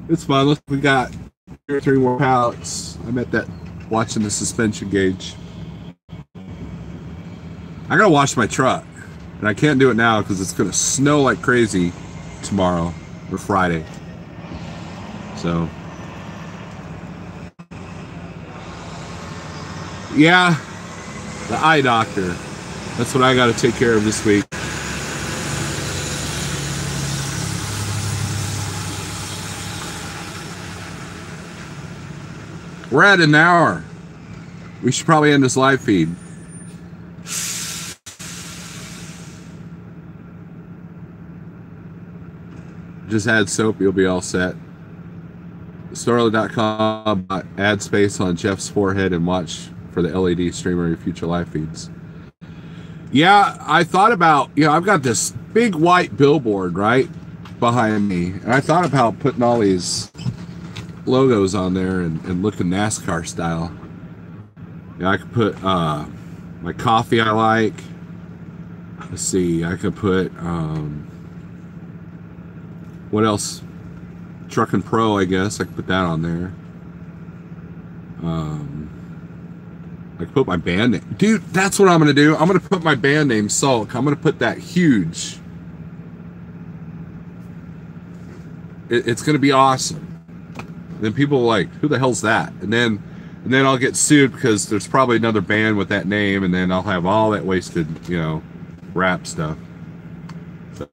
It's fun. Look, we got 3 more pallets. I'm at that, watching the suspension gauge. I gotta wash my truck. And I can't do it now because it's gonna snow like crazy tomorrow. or Friday. So, yeah, the eye doctor. That's what I got to take care of this week. We're at an hour. We should probably end this live feed. Just add soap, you'll be all set. Starly.com, add space on Jeff's forehead and watch for the LED streamer your future live feeds. Yeah, I thought about, I've got this big white billboard right behind me, and I thought about putting all these logos on there and looking NASCAR style. I could put my coffee I like. Let's see, I could put what else? Truckin' Pro, I guess. I could put that on there. I could put my band name. Dude, that's what I'm going to do. I'm going to put my band name, Sulk. I'm going to put that huge. It's going to be awesome. Then people are like, who the hell's that? And then I'll get sued because there's probably another band with that name, and then I'll have all that wasted, rap stuff. So,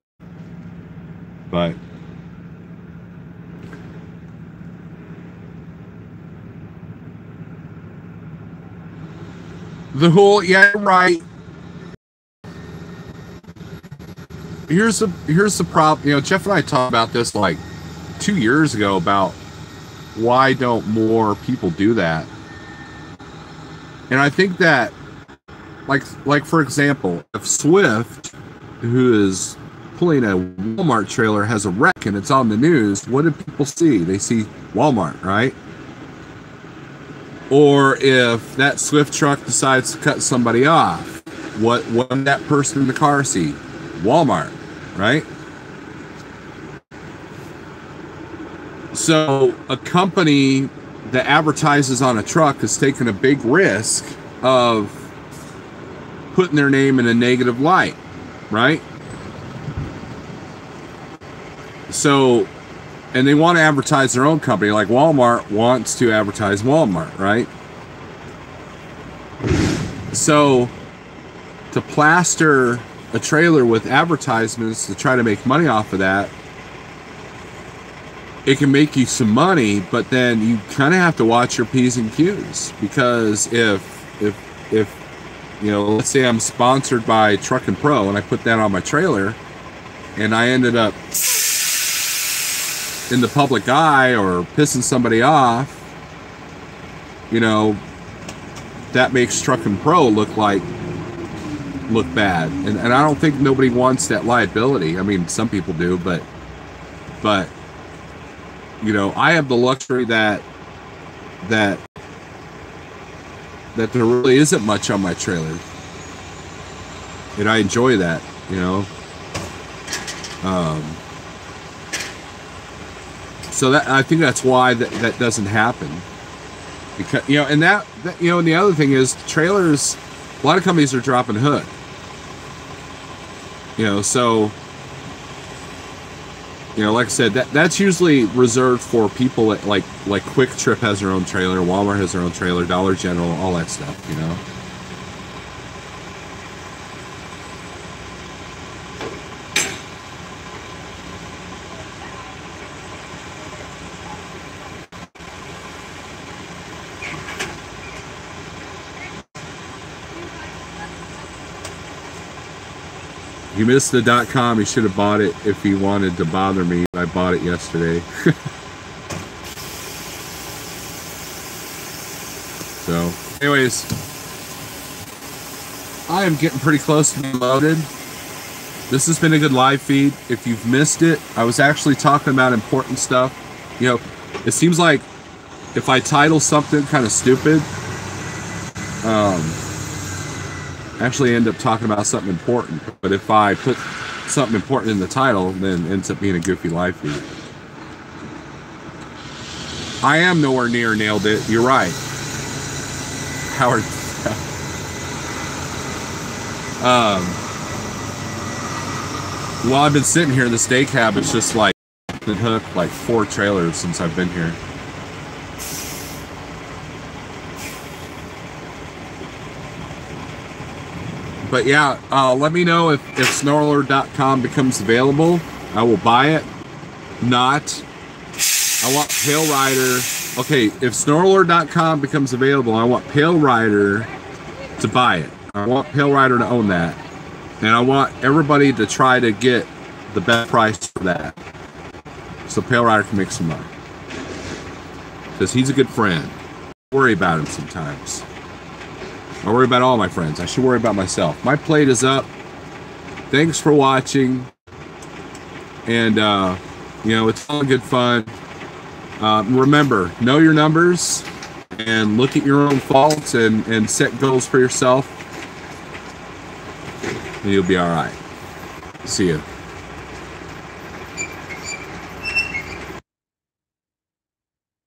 but the whole, yeah, right. Here's the problem. Jeff and I talked about this like 2 years ago about why don't more people do that. And I think that, like for example, if Swift, who is pulling a Walmart trailer, has a wreck and it's on the news, what do people see? They see Walmart, right? Or if that Swift truck decides to cut somebody off, what did that person in the car see? Walmart, right? So a company that advertises on a truck has taken a big risk of putting their name in a negative light, right? So, and they want to advertise their own company, like Walmart wants to advertise Walmart, right? So, to plaster a trailer with advertisements to try to make money off of that, it can make you some money, but then you kind of have to watch your P's and Q's, because if let's say I'm sponsored by Truckin' Pro and I put that on my trailer and I ended up in the public eye or pissing somebody off, that makes Truckin' Pro look bad. And I don't think nobody wants that liability. I mean, some people do, but I have the luxury that there really isn't much on my trailer, and I enjoy that. So that, I think that's why that doesn't happen, because and that and the other thing is, trailers, a lot of companies are dropping hood. So like I said, that's usually reserved for people that like Quick Trip has their own trailer, Walmart has their own trailer, Dollar General, all that stuff, You missed the .com. You should have bought it if you wanted to bother me. I bought it yesterday. So, anyways, I am getting pretty close to being loaded. This has been a good live feed. If you've missed it, I was actually talking about important stuff. It seems like if I title something kind of stupid, actually end up talking about something important. But if I put something important in the title, then it ends up being a goofy live feed. I am nowhere near nailed it. You're right, Howard. While I've been sitting here, the steak habit's just like and hooked like 4 trailers since I've been here. But yeah, let me know if snarler.com becomes available. I will buy it. Not. I want Pale Rider. Okay, if snarler.com becomes available, I want Pale Rider to buy it. I want Pale Rider to own that. And I want everybody to try to get the best price for that, so Pale Rider can make some money. Because he's a good friend. I worry about him sometimes. I worry about all my friends. I should worry about myself. My plate is up. Thanks for watching. And, you know, it's all good fun. Remember, know your numbers and look at your own faults and set goals for yourself. And you'll be all right. See ya.